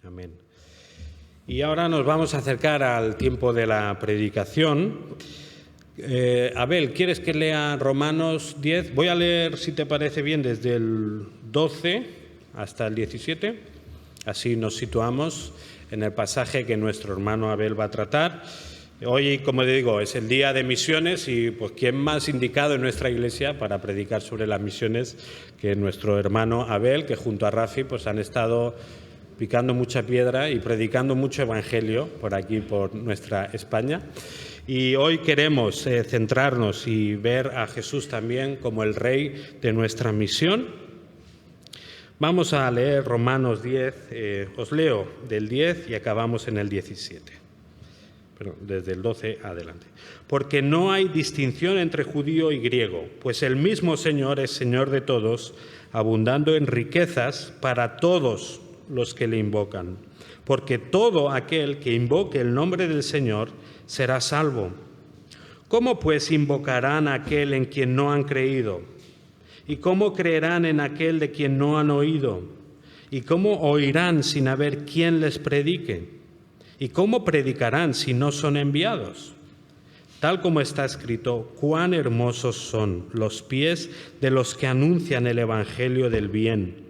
Amén. Y ahora nos vamos a acercar al tiempo de la predicación. Abel, ¿quieres que lea Romanos 10? Voy a leer, si te parece bien, desde el 12 hasta el 17. Así nos situamos en el pasaje que nuestro hermano Abel va a tratar. Hoy, como digo, es el día de misiones y pues quién más indicado en nuestra iglesia para predicar sobre las misiones que nuestro hermano Abel, que junto a Rafi pues han estado picando mucha piedra y predicando mucho evangelio por aquí, por nuestra España. Y hoy queremos centrarnos y ver a Jesús también como el Rey de nuestra misión. Vamos a leer Romanos 10, os leo del 10 y acabamos en el 17. Pero desde el 12 adelante. Porque no hay distinción entre judío y griego, pues el mismo Señor es Señor de todos, abundando en riquezas para todos los que le invocan, porque todo aquel que invoque el nombre del Señor será salvo. ¿Cómo pues invocarán a aquel en quien no han creído? ¿Y cómo creerán en aquel de quien no han oído? ¿Y cómo oirán sin haber quien les predique? ¿Y cómo predicarán si no son enviados? Tal como está escrito, cuán hermosos son los pies de los que anuncian el evangelio del bien.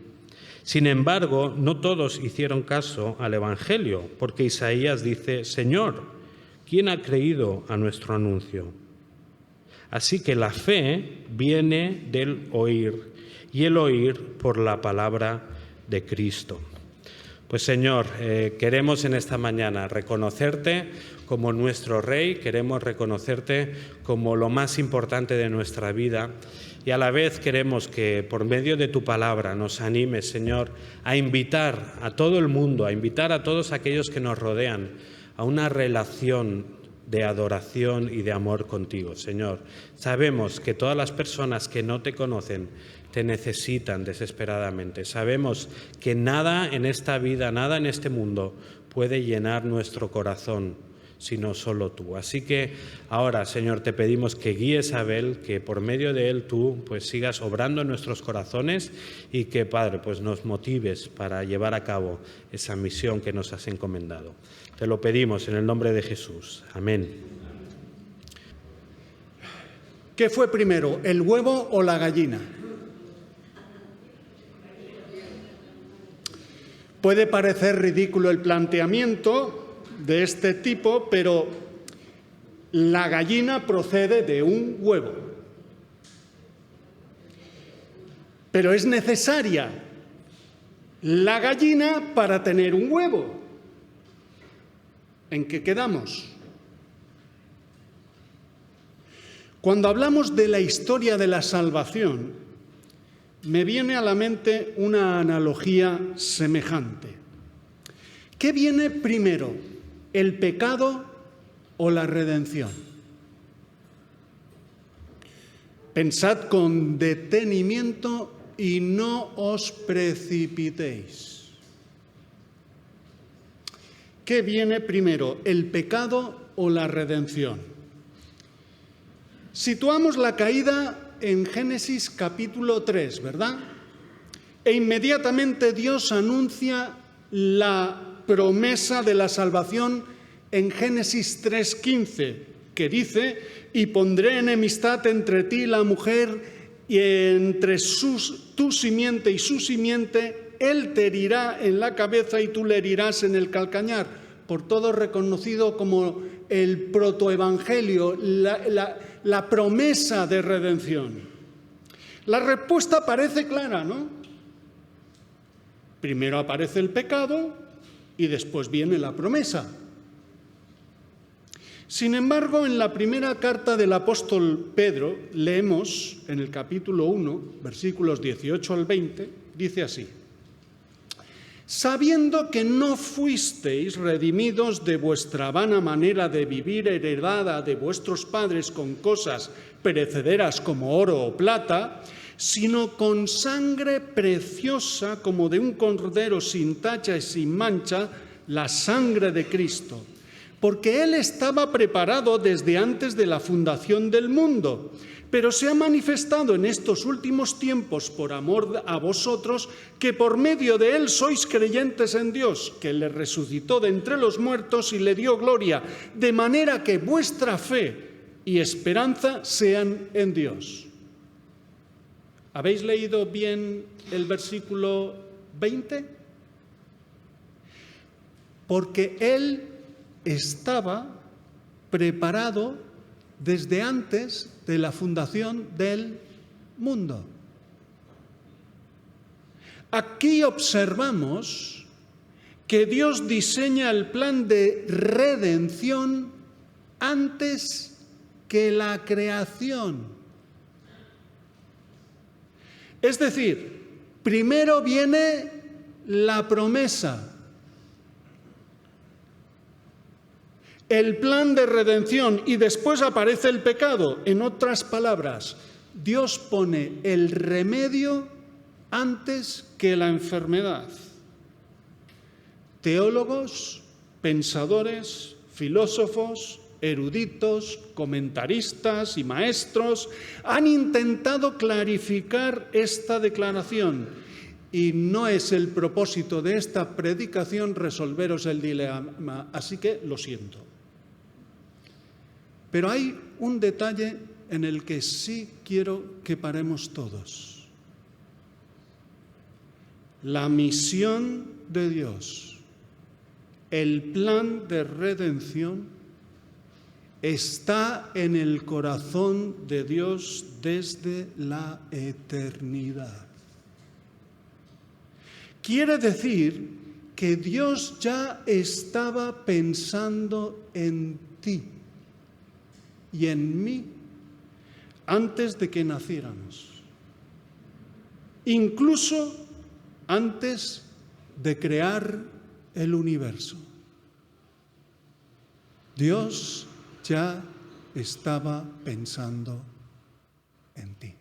Sin embargo, no todos hicieron caso al Evangelio, porque Isaías dice, Señor, ¿quién ha creído a nuestro anuncio? Así que la fe viene del oír, y el oír por la palabra de Cristo. Pues Señor, queremos en esta mañana reconocerte como nuestro Rey, queremos reconocerte como lo más importante de nuestra vida. Y a la vez queremos que por medio de tu palabra nos animes, Señor, a invitar a todo el mundo, a invitar a todos aquellos que nos rodean a una relación de adoración y de amor contigo, Señor. Sabemos que todas las personas que no te conocen te necesitan desesperadamente. Sabemos que nada en esta vida, nada en este mundo puede llenar nuestro corazón, sino solo tú. Así que ahora, Señor, te pedimos que guíes a Abel, que por medio de él tú pues sigas obrando en nuestros corazones y que, Padre, pues nos motives para llevar a cabo esa misión que nos has encomendado. Te lo pedimos en el nombre de Jesús. Amén. ¿Qué fue primero, el huevo o la gallina? Puede parecer ridículo el planteamiento de este tipo, pero la gallina procede de un huevo. Pero es necesaria la gallina para tener un huevo. ¿En qué quedamos? Cuando hablamos de la historia de la salvación, me viene a la mente una analogía semejante. ¿Qué viene primero, el pecado o la redención? Pensad con detenimiento y no os precipitéis. ¿Qué viene primero, el pecado o la redención? Situamos la caída en Génesis capítulo 3, ¿verdad? E inmediatamente Dios anuncia la promesa de la salvación en Génesis 3:15, que dice, y pondré enemistad entre ti y la mujer, y entre tu simiente y su simiente, él te herirá en la cabeza y tú le herirás en el calcañar. Por todos reconocido como el protoevangelio, la promesa de redención. La respuesta parece clara, ¿no? Primero aparece el pecado y después viene la promesa. Sin embargo, en la primera carta del apóstol Pedro, leemos en el capítulo 1, versículos 18 al 20, dice así: sabiendo que no fuisteis redimidos de vuestra vana manera de vivir heredada de vuestros padres con cosas perecederas como oro o plata, sino con sangre preciosa como de un cordero sin tacha y sin mancha, la sangre de Cristo. Porque Él estaba preparado desde antes de la fundación del mundo, pero se ha manifestado en estos últimos tiempos por amor a vosotros, que por medio de él sois creyentes en Dios, que le resucitó de entre los muertos y le dio gloria, de manera que vuestra fe y esperanza sean en Dios. ¿Habéis leído bien el versículo 20? Porque él estaba preparado desde antes de la fundación del mundo. Aquí observamos que Dios diseña el plan de redención antes que la creación. Es decir, primero viene la promesa, el plan de redención, y después aparece el pecado. En otras palabras, Dios pone el remedio antes que la enfermedad. Teólogos, pensadores, filósofos, eruditos, comentaristas y maestros han intentado clarificar esta declaración, y no es el propósito de esta predicación resolveros el dilema, así que lo siento. Pero hay un detalle en el que sí quiero que paremos todos. La misión de Dios, el plan de redención, está en el corazón de Dios desde la eternidad. Quiere decir que Dios ya estaba pensando en ti y en mí antes de que naciéramos, incluso antes de crear el universo. Dios ya estaba pensando en ti.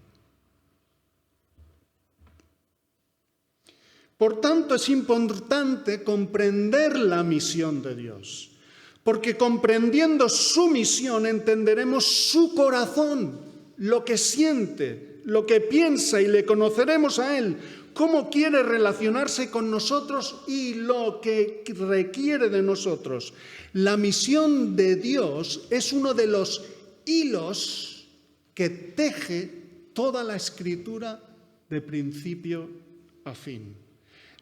Por tanto, es importante comprender la misión de Dios, porque comprendiendo su misión entenderemos su corazón, lo que siente, lo que piensa, y le conoceremos a Él, cómo quiere relacionarse con nosotros y lo que requiere de nosotros. La misión de Dios es uno de los hilos que teje toda la Escritura de principio a fin.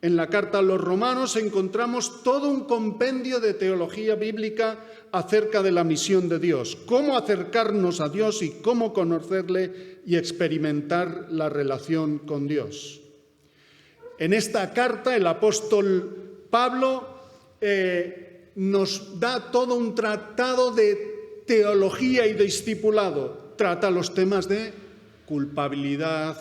En la carta a los Romanos encontramos todo un compendio de teología bíblica acerca de la misión de Dios, cómo acercarnos a Dios y cómo conocerle y experimentar la relación con Dios. En esta carta el apóstol Pablo nos da todo un tratado de teología y de discipulado. Trata los temas de culpabilidad,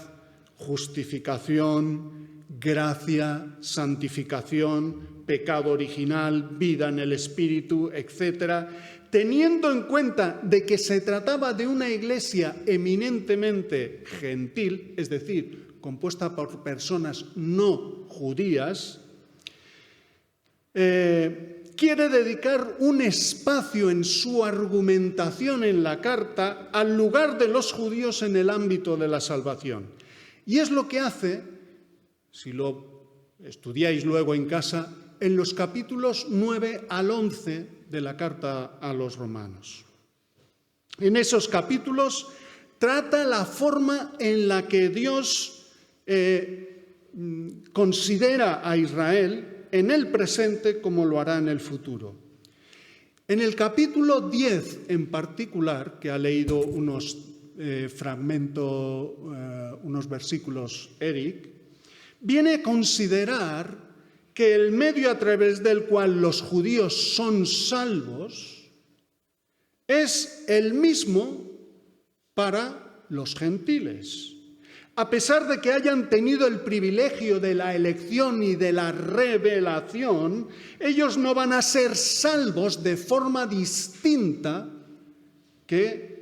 justificación, gracia, santificación, pecado original, vida en el Espíritu, etc., teniendo en cuenta de que se trataba de una iglesia eminentemente gentil, es decir, compuesta por personas no judías, quiere dedicar un espacio en su argumentación en la carta al lugar de los judíos en el ámbito de la salvación. Y es lo que hace, si lo estudiáis luego en casa, en los capítulos 9 al 11 de la carta a los Romanos. En esos capítulos trata la forma en la que Dios considera a Israel en el presente como lo hará en el futuro. En el capítulo 10 en particular, que ha leído unos unos versículos Eric, viene a considerar que el medio a través del cual los judíos son salvos es el mismo para los gentiles. A pesar de que hayan tenido el privilegio de la elección y de la revelación, ellos no van a ser salvos de forma distinta que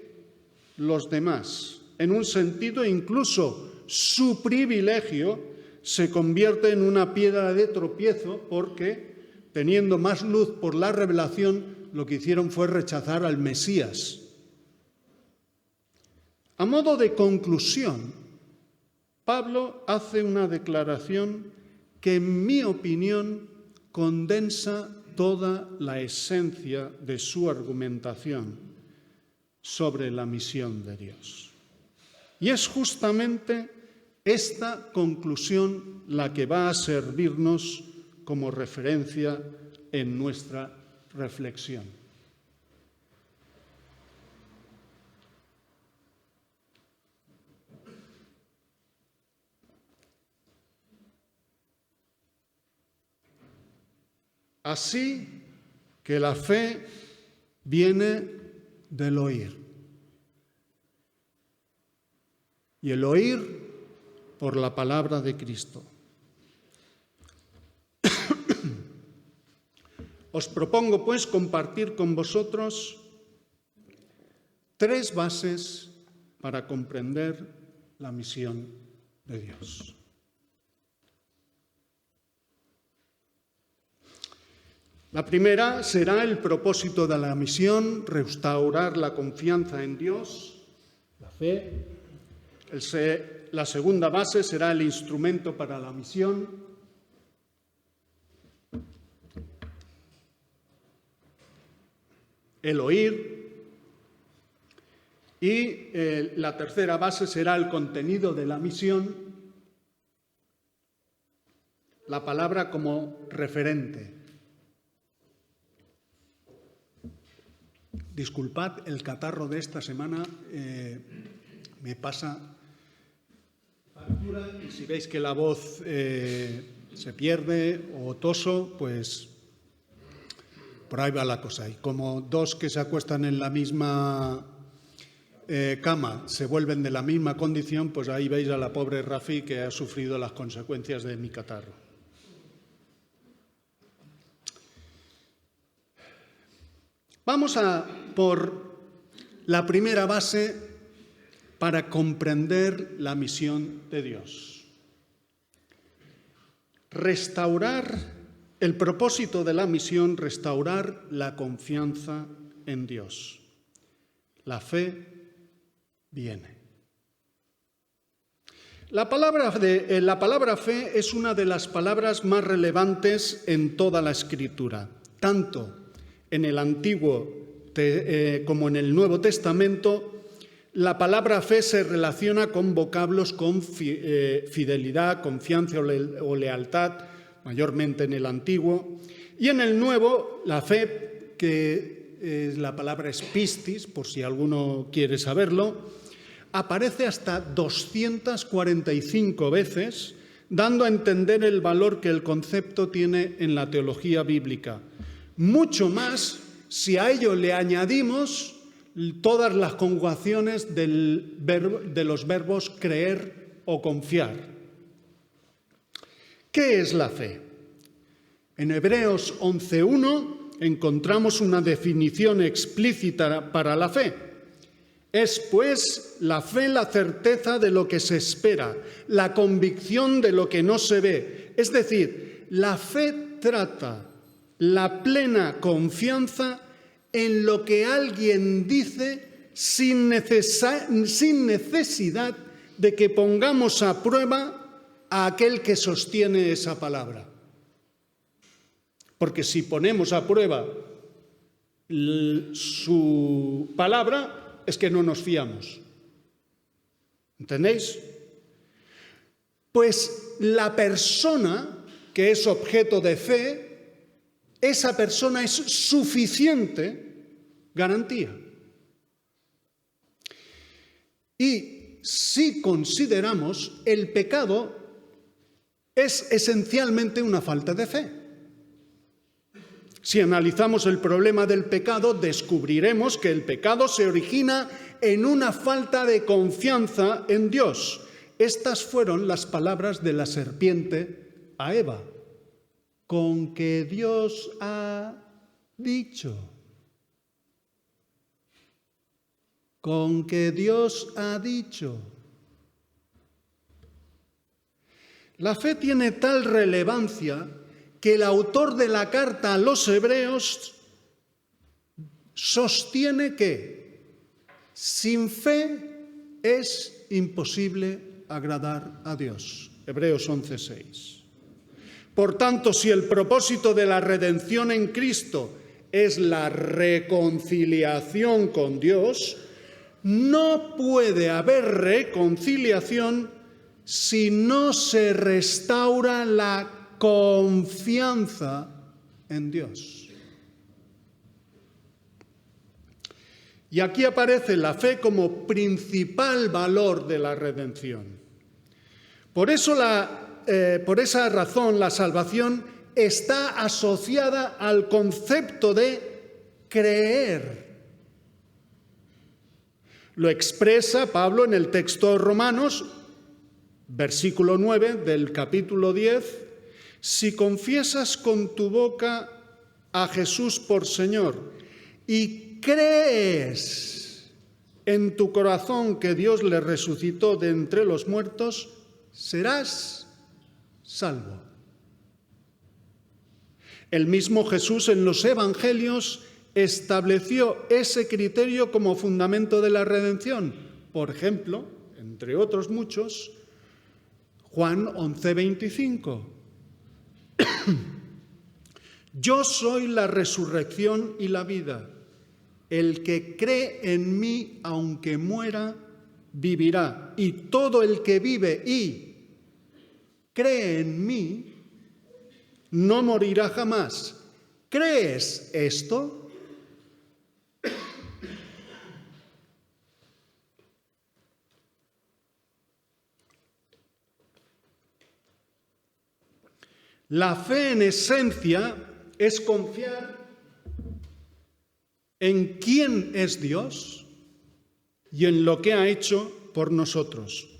los demás. En un sentido, incluso su privilegio se convierte en una piedra de tropiezo porque, teniendo más luz por la revelación, lo que hicieron fue rechazar al Mesías. A modo de conclusión, Pablo hace una declaración que, en mi opinión, condensa toda la esencia de su argumentación sobre la misión de Dios. Y es justamente esta conclusión la que va a servirnos como referencia en nuestra reflexión. Así que la fe viene del oír. Y el oír por la palabra de Cristo. Os propongo, pues, compartir con vosotros 3 bases para comprender la misión de Dios. La primera será el propósito de la misión, restaurar la confianza en Dios, la fe. La segunda base será el instrumento para la misión. El oír. Y la tercera base será el contenido de la misión, la palabra como referente. Disculpad, el catarro de esta semana me pasa factura, y si veis que la voz se pierde o toso, pues por ahí va la cosa. Y como 2 que se acuestan en la misma cama se vuelven de la misma condición, pues ahí veis a la pobre Rafi que ha sufrido las consecuencias de mi catarro. Vamos a por la primera base para comprender la misión de Dios. Restaurar el propósito de la misión, restaurar la confianza en Dios. La fe viene. La palabra fe es una de las palabras más relevantes en toda la Escritura, tanto en el Antiguo como en el Nuevo Testamento. La palabra fe se relaciona con vocablos con fidelidad, confianza o lealtad, mayormente en el Antiguo. Y en el Nuevo, la fe, que la palabra es pistis, por si alguno quiere saberlo, aparece hasta 245 veces, dando a entender el valor que el concepto tiene en la teología bíblica. Mucho más si a ello le añadimos todas las conjugaciones de los verbos creer o confiar. ¿Qué es la fe? En Hebreos 11:1 encontramos una definición explícita para la fe. Es, pues, la fe la certeza de lo que se espera, la convicción de lo que no se ve. Es decir, la fe trata la plena confianza en lo que alguien dice sin necesidad de que pongamos a prueba a aquel que sostiene esa palabra. Porque si ponemos a prueba su palabra, es que no nos fiamos. ¿Entendéis? Pues la persona que es objeto de fe, esa persona es suficiente garantía. Y si consideramos, el pecado es esencialmente una falta de fe. Si analizamos el problema del pecado, descubriremos que el pecado se origina en una falta de confianza en Dios. Estas fueron las palabras de la serpiente a Eva. Con que Dios ha dicho. Con que Dios ha dicho. La fe tiene tal relevancia que el autor de la carta a los Hebreos sostiene que sin fe es imposible agradar a Dios. Hebreos 11:6. Por tanto, si el propósito de la redención en Cristo es la reconciliación con Dios, no puede haber reconciliación si no se restaura la confianza en Dios. Y aquí aparece la fe como principal valor de la redención. Por esa razón, la salvación está asociada al concepto de creer. Lo expresa Pablo en el texto de Romanos, versículo 9 del capítulo 10. Si confiesas con tu boca a Jesús por Señor y crees en tu corazón que Dios le resucitó de entre los muertos, serás salvo. El mismo Jesús en los Evangelios estableció ese criterio como fundamento de la redención. Por ejemplo, entre otros muchos, Juan 11:25. Yo soy la resurrección y la vida. El que cree en mí, aunque muera, vivirá. Y todo el que vive y cree en mí, no morirá jamás. ¿Crees esto? La fe en esencia es confiar en quién es Dios y en lo que ha hecho por nosotros.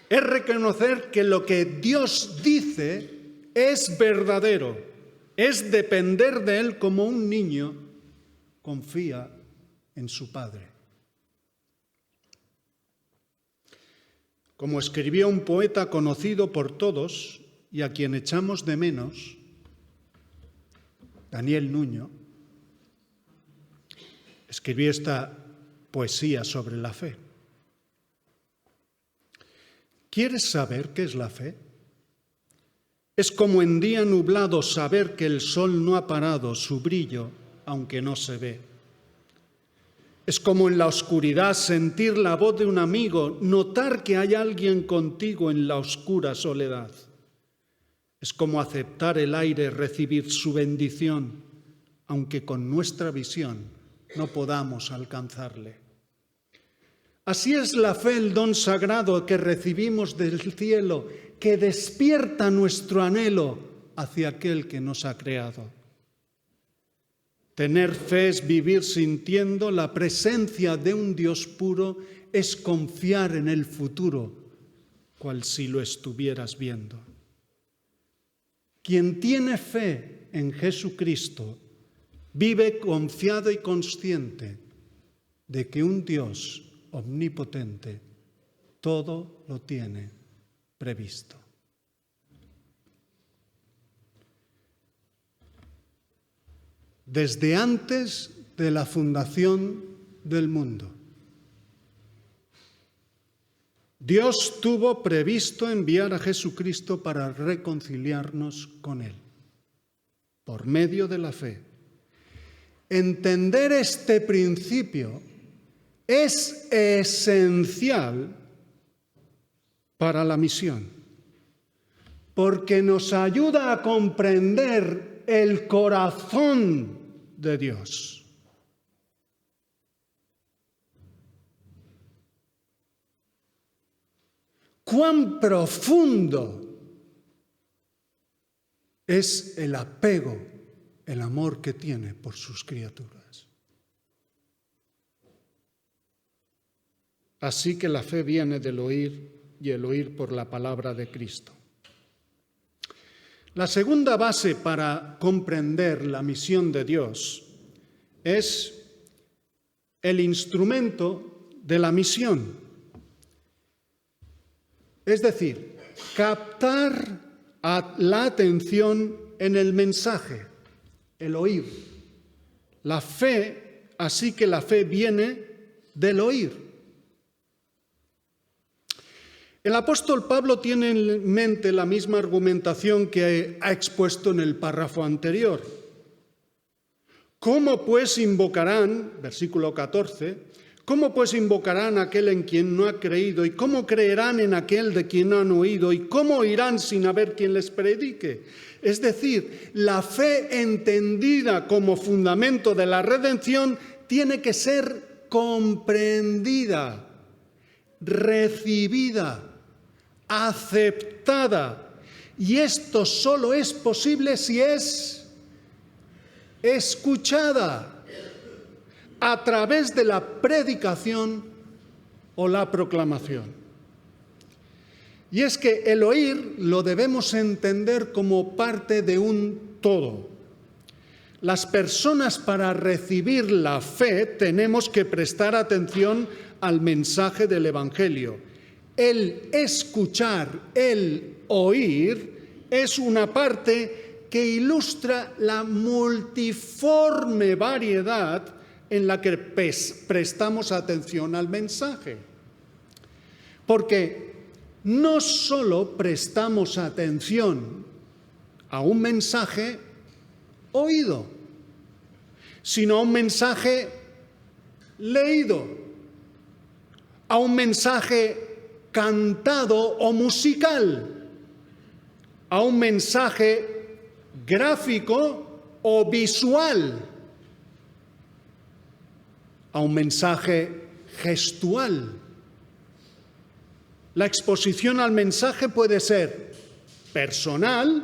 Es reconocer que lo que Dios dice es verdadero, es depender de Él como un niño confía en su padre. Como escribió un poeta conocido por todos y a quien echamos de menos, Daniel Nuño, escribió esta poesía sobre la fe. ¿Quieres saber qué es la fe? Es como en día nublado saber que el sol no ha parado su brillo, aunque no se ve. Es como en la oscuridad sentir la voz de un amigo, notar que hay alguien contigo en la oscura soledad. Es como aceptar el aire, recibir su bendición, aunque con nuestra visión no podamos alcanzarle. Así es la fe, el don sagrado que recibimos del cielo, que despierta nuestro anhelo hacia aquel que nos ha creado. Tener fe es vivir sintiendo la presencia de un Dios puro, es confiar en el futuro, cual si lo estuvieras viendo. Quien tiene fe en Jesucristo vive confiado y consciente de que un Dios omnipotente todo lo tiene previsto. Desde antes de la fundación del mundo, Dios tuvo previsto enviar a Jesucristo para reconciliarnos con Él, por medio de la fe. Entender este principio es esencial para la misión, porque nos ayuda a comprender el corazón de Dios. Cuán profundo es el apego, el amor que tiene por sus criaturas. Así que la fe viene del oír y el oír por la palabra de Cristo. La segunda base para comprender la misión de Dios es el instrumento de la misión. Es decir, captar la atención en el mensaje, el oír. La fe así que la fe viene del oír. El apóstol Pablo tiene en mente la misma argumentación que ha expuesto en el párrafo anterior. ¿Cómo pues invocarán, versículo 14, cómo pues invocarán a aquel en quien no ha creído? ¿Y cómo creerán en aquel de quien no han oído? ¿Y cómo oirán sin haber quien les predique? Es decir, la fe entendida como fundamento de la redención tiene que ser comprendida, recibida, aceptada. Y esto solo es posible si es escuchada a través de la predicación o la proclamación. Y es que el oír lo debemos entender como parte de un todo. Las personas, para recibir la fe, tenemos que prestar atención al mensaje del Evangelio. El escuchar, el oír, es una parte que ilustra la multiforme variedad en la que prestamos atención al mensaje. Porque no solo prestamos atención a un mensaje oído, sino a un mensaje leído, a un mensaje cantado o musical, a un mensaje gráfico o visual, a un mensaje gestual. La exposición al mensaje puede ser personal,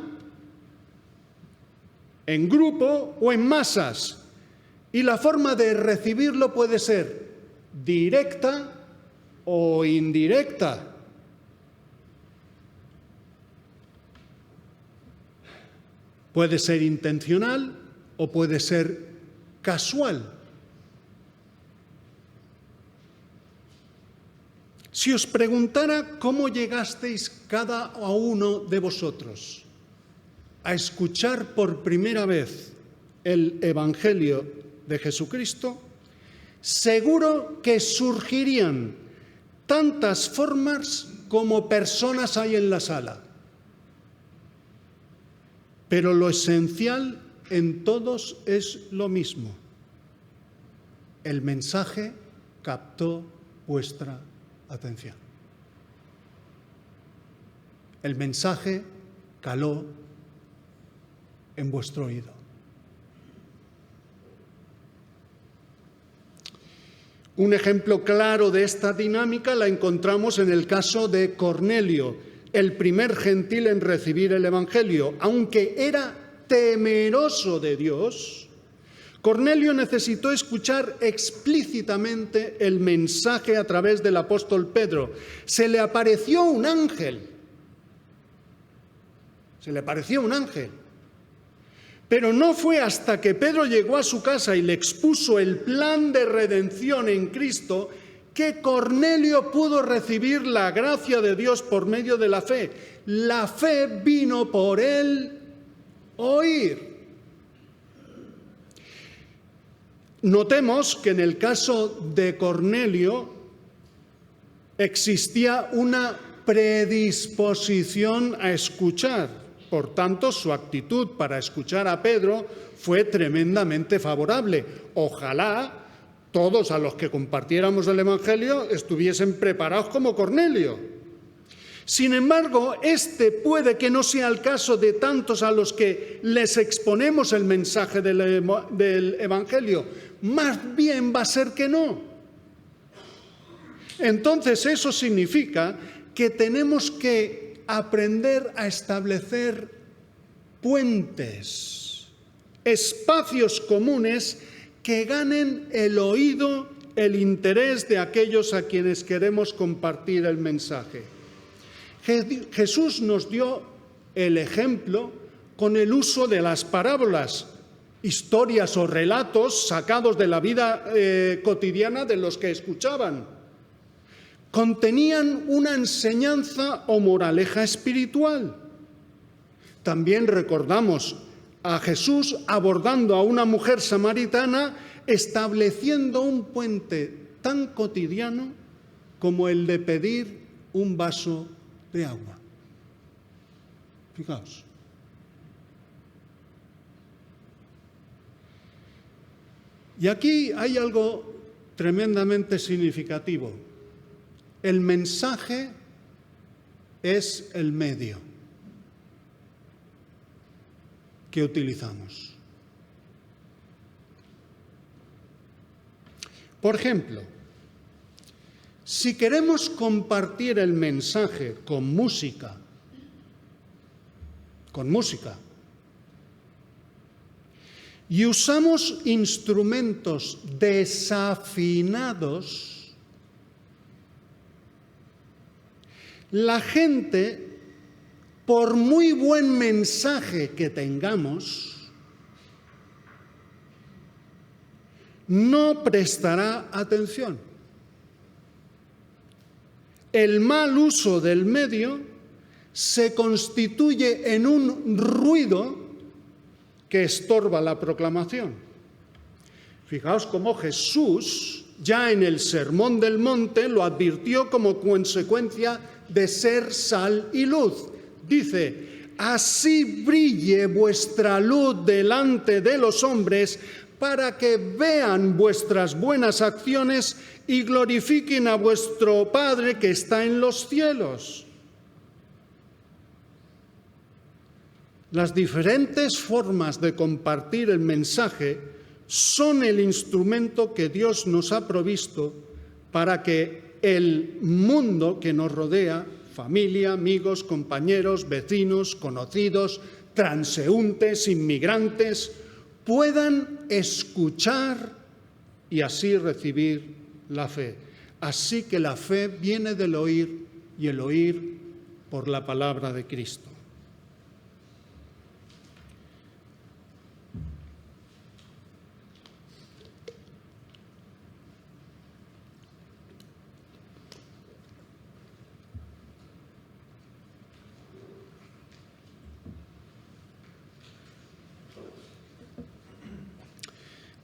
en grupo o en masas, y la forma de recibirlo puede ser directa o indirecta. Puede ser intencional o puede ser casual. Si os preguntara cómo llegasteis cada uno de vosotros a escuchar por primera vez el Evangelio de Jesucristo, seguro que surgirían tantas formas como personas hay en la sala. Pero lo esencial en todos es lo mismo. El mensaje captó vuestra atención. El mensaje caló en vuestro oído. Un ejemplo claro de esta dinámica la encontramos en el caso de Cornelio, el primer gentil en recibir el Evangelio. Aunque era temeroso de Dios, Cornelio necesitó escuchar explícitamente el mensaje a través del apóstol Pedro. Se le apareció un ángel. Pero no fue hasta que Pedro llegó a su casa y le expuso el plan de redención en Cristo que Cornelio pudo recibir la gracia de Dios por medio de la fe. La fe vino por el oír. Notemos que en el caso de Cornelio existía una predisposición a escuchar. Por tanto, su actitud para escuchar a Pedro fue tremendamente favorable. Ojalá todos a los que compartiéramos el Evangelio estuviesen preparados como Cornelio. Sin embargo, este puede que no sea el caso de tantos a los que les exponemos el mensaje del Evangelio. Más bien va a ser que no. Entonces, eso significa que tenemos que aprender a establecer puentes, espacios comunes que ganen el oído, el interés de aquellos a quienes queremos compartir el mensaje. Jesús nos dio el ejemplo con el uso de las parábolas, historias o relatos sacados de la vida cotidiana de los que escuchaban. Contenían una enseñanza o moraleja espiritual. También recordamos a Jesús abordando a una mujer samaritana estableciendo un puente tan cotidiano como el de pedir un vaso de agua. Fijaos. Y aquí hay algo tremendamente significativo. El mensaje es el medio que utilizamos. Por ejemplo, si queremos compartir el mensaje con música, y usamos instrumentos desafinados, la gente, por muy buen mensaje que tengamos, no prestará atención. El mal uso del medio se constituye en un ruido que estorba la proclamación. Fijaos cómo Jesús, ya en el Sermón del Monte, lo advirtió como consecuencia de ser sal y luz. Dice: así brille vuestra luz delante de los hombres, para que vean vuestras buenas acciones y glorifiquen a vuestro Padre que está en los cielos. Las diferentes formas de compartir el mensaje son el instrumento que Dios nos ha provisto para que el mundo que nos rodea, familia, amigos, compañeros, vecinos, conocidos, transeúntes, inmigrantes, puedan escuchar y así recibir la fe. Así que la fe viene del oír y el oír por la palabra de Cristo.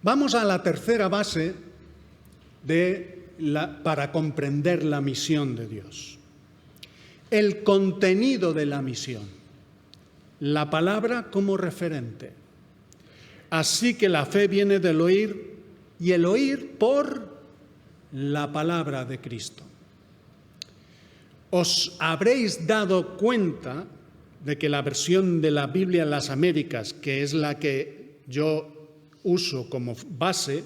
Vamos a la tercera base para comprender la misión de Dios. El contenido de la misión. La palabra como referente. Así que la fe viene del oír y el oír por la palabra de Cristo. Os habréis dado cuenta de que la versión de la Biblia en las Américas, que es la que yo uso como base,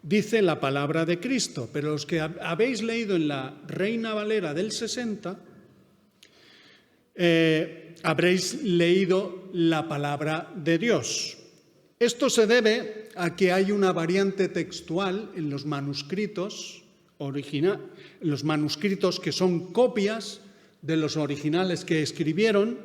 dice la palabra de Cristo, pero los que habéis leído en la Reina Valera del 60, habréis leído la palabra de Dios. Esto se debe a que hay una variante textual en los manuscritos los manuscritos que son copias de los originales que escribieron,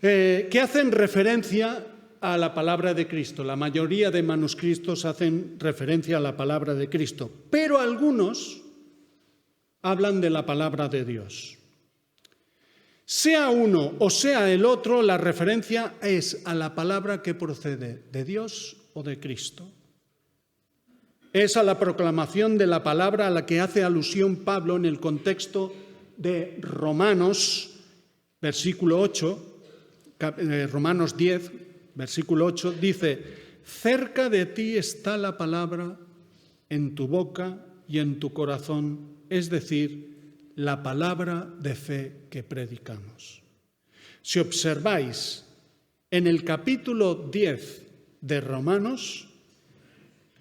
que hacen referencia a la palabra de Cristo. La mayoría de manuscritos hacen referencia a la palabra de Cristo, pero algunos hablan de la palabra de Dios. Sea uno o sea el otro, la referencia es a la palabra que procede de Dios o de Cristo. Es a la proclamación de la palabra a la que hace alusión Pablo en el contexto de Romanos, versículo 8, Romanos 10, versículo 8, dice: cerca de ti está la palabra, en tu boca y en tu corazón, es decir, la palabra de fe que predicamos. Si observáis, en el capítulo 10 de Romanos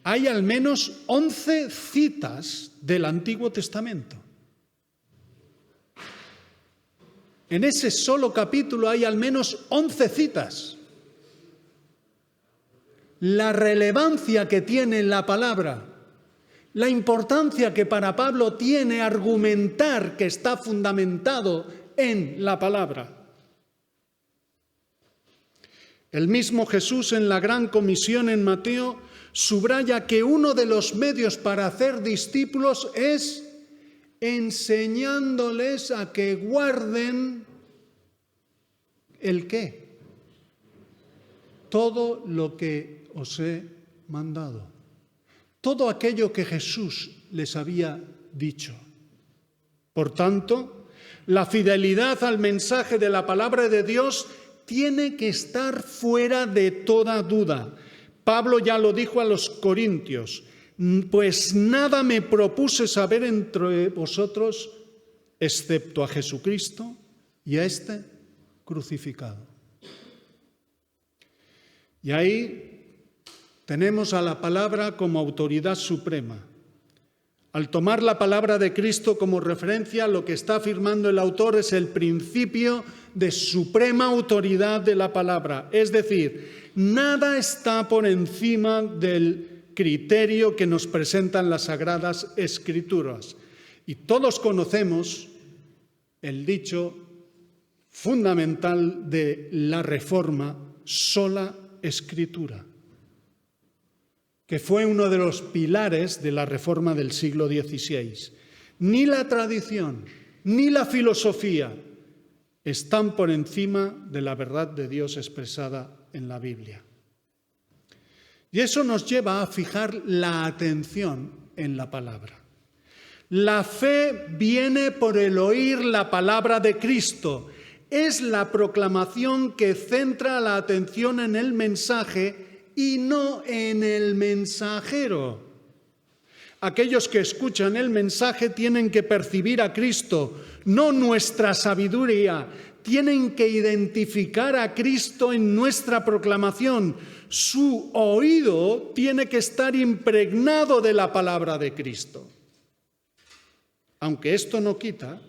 hay al menos 11 citas del Antiguo Testamento. En ese solo capítulo hay al menos 11 citas. La relevancia que tiene la palabra, la importancia que para Pablo tiene argumentar que está fundamentado en la palabra. El mismo Jesús en la Gran Comisión en Mateo subraya que uno de los medios para hacer discípulos es enseñándoles a que guarden ¿el qué? Todo lo que os he mandado. Todo aquello que Jesús les había dicho. Por tanto, la fidelidad al mensaje de la palabra de Dios tiene que estar fuera de toda duda. Pablo ya lo dijo a los corintios: pues nada me propuse saber entre vosotros excepto a Jesucristo y a este crucificado. Y ahí tenemos a la palabra como autoridad suprema. Al tomar la palabra de Cristo como referencia, lo que está afirmando el autor es el principio de suprema autoridad de la palabra. Es decir, nada está por encima del criterio que nos presentan las Sagradas Escrituras. Y todos conocemos el dicho fundamental de la Reforma: sola Escritura, que fue uno de los pilares de la Reforma del siglo XVI. Ni la tradición, ni la filosofía están por encima de la verdad de Dios expresada en la Biblia. Y eso nos lleva a fijar la atención en la palabra. La fe viene por el oír la palabra de Cristo. Es la proclamación que centra la atención en el mensaje y no en el mensajero. Aquellos que escuchan el mensaje tienen que percibir a Cristo, no nuestra sabiduría. Tienen que identificar a Cristo en nuestra proclamación. Su oído tiene que estar impregnado de la palabra de Cristo. Aunque esto no quita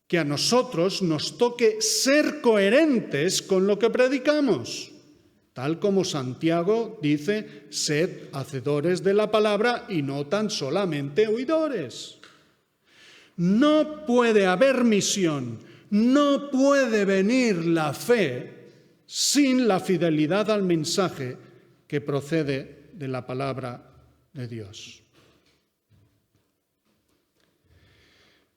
que a nosotros nos toque ser coherentes con lo que predicamos. Tal como Santiago dice: sed hacedores de la palabra y no tan solamente oidores. No puede haber misión, no puede venir la fe sin la fidelidad al mensaje que procede de la palabra de Dios.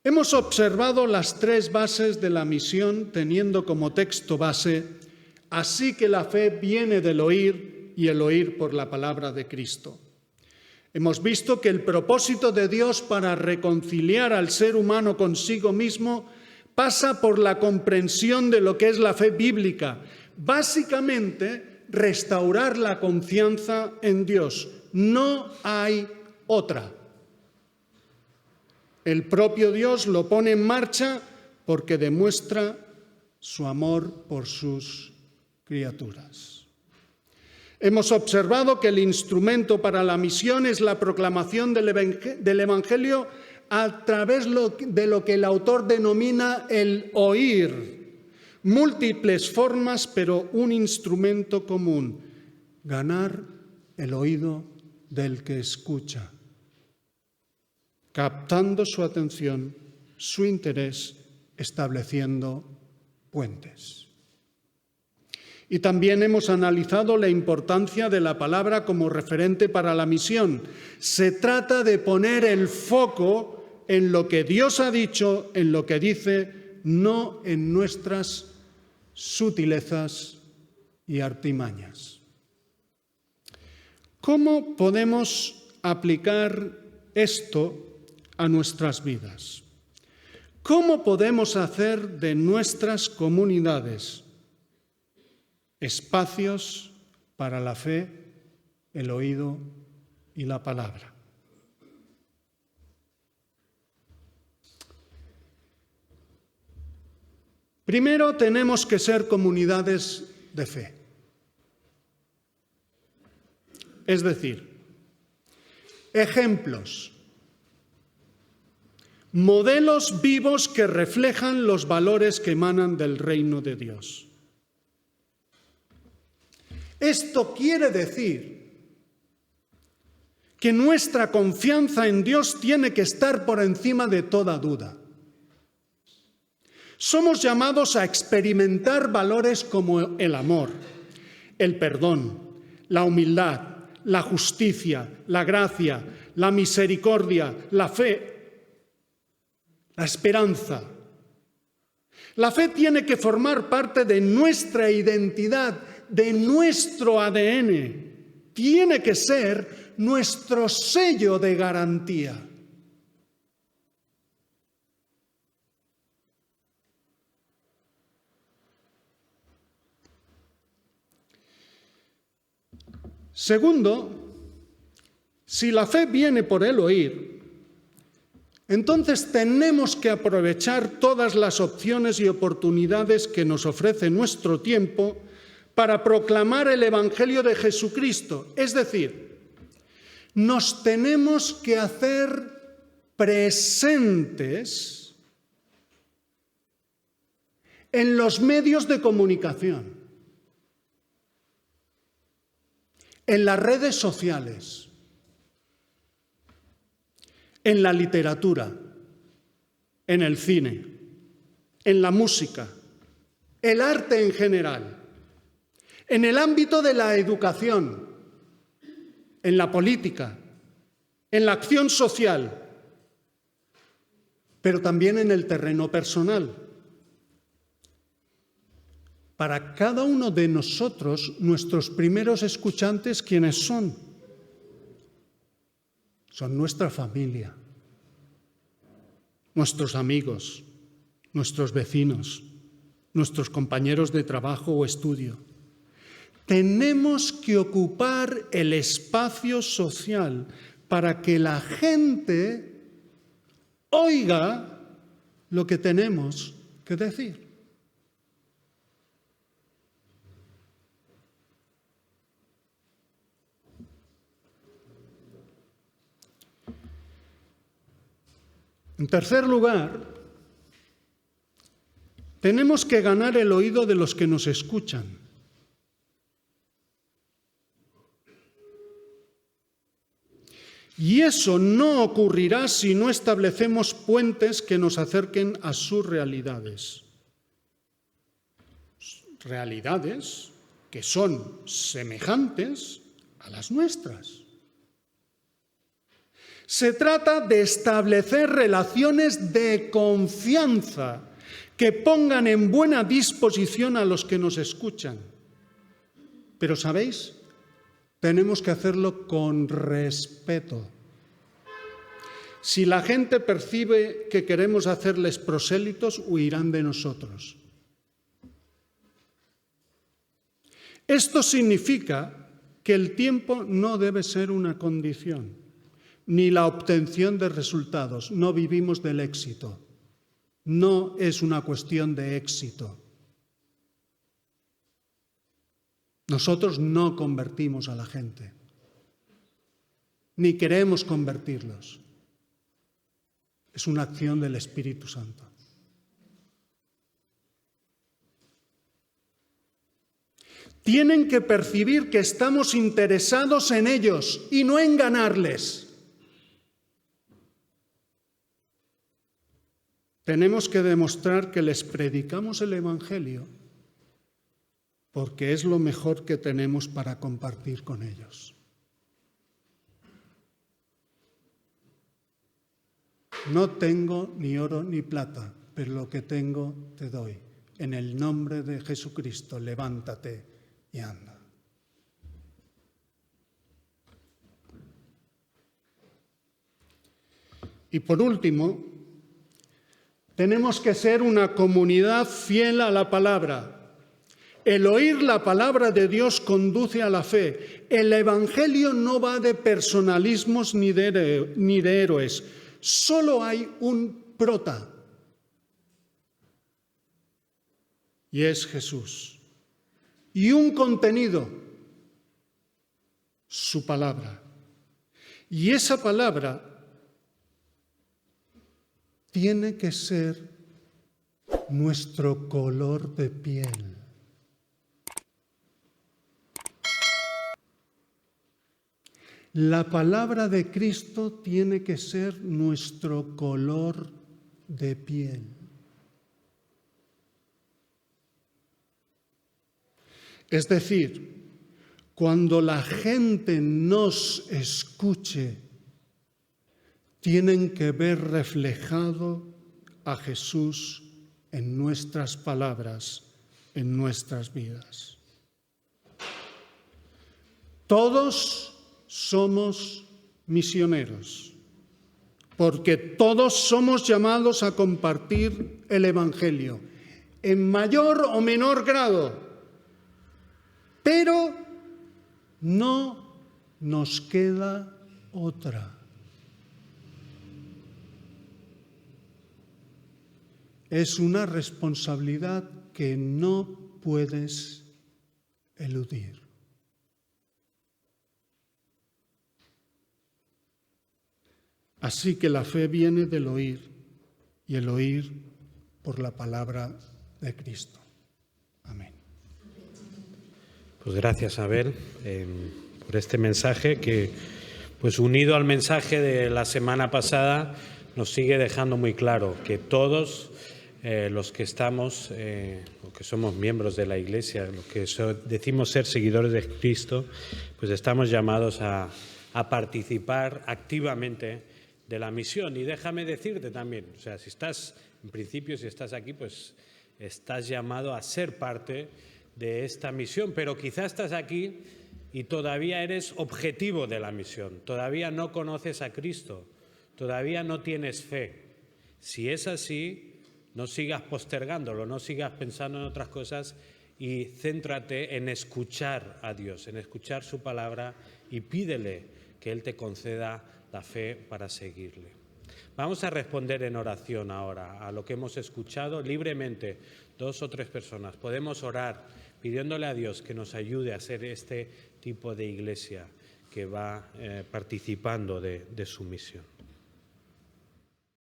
Hemos observado las tres bases de la misión teniendo como texto base: así que la fe viene del oír y el oír por la palabra de Cristo. Hemos visto que el propósito de Dios para reconciliar al ser humano consigo mismo pasa por la comprensión de lo que es la fe bíblica. Básicamente, restaurar la confianza en Dios. No hay otra. El propio Dios lo pone en marcha porque demuestra su amor por sus criaturas. Hemos observado que el instrumento para la misión es la proclamación del Evangelio a través de lo que el autor denomina el oír. Múltiples formas, pero un instrumento común: ganar el oído del que escucha, captando su atención, su interés, estableciendo puentes. Y también hemos analizado la importancia de la palabra como referente para la misión. Se trata de poner el foco en lo que Dios ha dicho, en lo que dice, no en nuestras sutilezas y artimañas. ¿Cómo podemos aplicar esto a nuestras vidas? ¿Cómo podemos hacer de nuestras comunidades espacios para la fe, el oído y la palabra? Primero, tenemos que ser comunidades de fe. Es decir, ejemplos, modelos vivos que reflejan los valores que emanan del reino de Dios. Esto quiere decir que nuestra confianza en Dios tiene que estar por encima de toda duda. Somos llamados a experimentar valores como el amor, el perdón, la humildad, la justicia, la gracia, la misericordia, la fe, la esperanza. La fe tiene que formar parte de nuestra identidad, de nuestro ADN. tiene que ser nuestro sello de garantía. Segundo, si la fe viene por el oír, entonces tenemos que aprovechar todas las opciones y oportunidades que nos ofrece nuestro tiempo para proclamar el Evangelio de Jesucristo. Es decir, nos tenemos que hacer presentes en los medios de comunicación, en las redes sociales, en la literatura, en el cine, en la música, el arte en general, en el ámbito de la educación, en la política, en la acción social, pero también en el terreno personal. Para cada uno de nosotros, nuestros primeros escuchantes, ¿quiénes son? Son nuestra familia, nuestros amigos, nuestros vecinos, nuestros compañeros de trabajo o estudio. Tenemos que ocupar el espacio social para que la gente oiga lo que tenemos que decir. En tercer lugar, tenemos que ganar el oído de los que nos escuchan. Y eso no ocurrirá si no establecemos puentes que nos acerquen a sus realidades. Realidades que son semejantes a las nuestras. Se trata de establecer relaciones de confianza que pongan en buena disposición a los que nos escuchan. Pero, ¿sabéis? Tenemos que hacerlo con respeto. Si la gente percibe que queremos hacerles prosélitos, huirán de nosotros. Esto significa que el tiempo no debe ser una condición, ni la obtención de resultados. No vivimos del éxito. No es una cuestión de éxito. Nosotros no convertimos a la gente, ni queremos convertirlos. Es una acción del Espíritu Santo. Tienen que percibir que estamos interesados en ellos y no en ganarles. Tenemos que demostrar que les predicamos el Evangelio porque es lo mejor que tenemos para compartir con ellos. No tengo ni oro ni plata, pero lo que tengo te doy. En el nombre de Jesucristo, levántate y anda. Y por último, tenemos que ser una comunidad fiel a la palabra. El oír la palabra de Dios conduce a la fe. El Evangelio no va de personalismos ni de héroes. Solo hay un prota. Y es Jesús. Y un contenido. Su palabra. Y esa palabra tiene que ser nuestro color de piel. La palabra de Cristo tiene que ser nuestro color de piel. Es decir, cuando la gente nos escuche, tienen que ver reflejado a Jesús en nuestras palabras, en nuestras vidas. Todos somos misioneros, porque todos somos llamados a compartir el Evangelio, en mayor o menor grado, pero no nos queda otra. Es una responsabilidad que no puedes eludir. Así que la fe viene del oír, y el oír por la palabra de Cristo. Amén. Pues gracias, Abel, por este mensaje que, pues unido al mensaje de la semana pasada, nos sigue dejando muy claro que todos los que estamos, o que somos miembros de la Iglesia, los que decimos ser seguidores de Cristo, pues estamos llamados a participar activamente de la misión. Y déjame decirte también, o sea, si estás aquí, pues estás llamado a ser parte de esta misión, pero quizás estás aquí y todavía eres objetivo de la misión, todavía no conoces a Cristo, todavía no tienes fe. Si es así, no sigas postergándolo, no sigas pensando en otras cosas y céntrate en escuchar a Dios, en escuchar su palabra y pídele que Él te conceda la fe para seguirle. Vamos a responder en oración ahora a lo que hemos escuchado libremente, 2 o 3 personas. Podemos orar pidiéndole a Dios que nos ayude a ser este tipo de iglesia que va participando de su misión.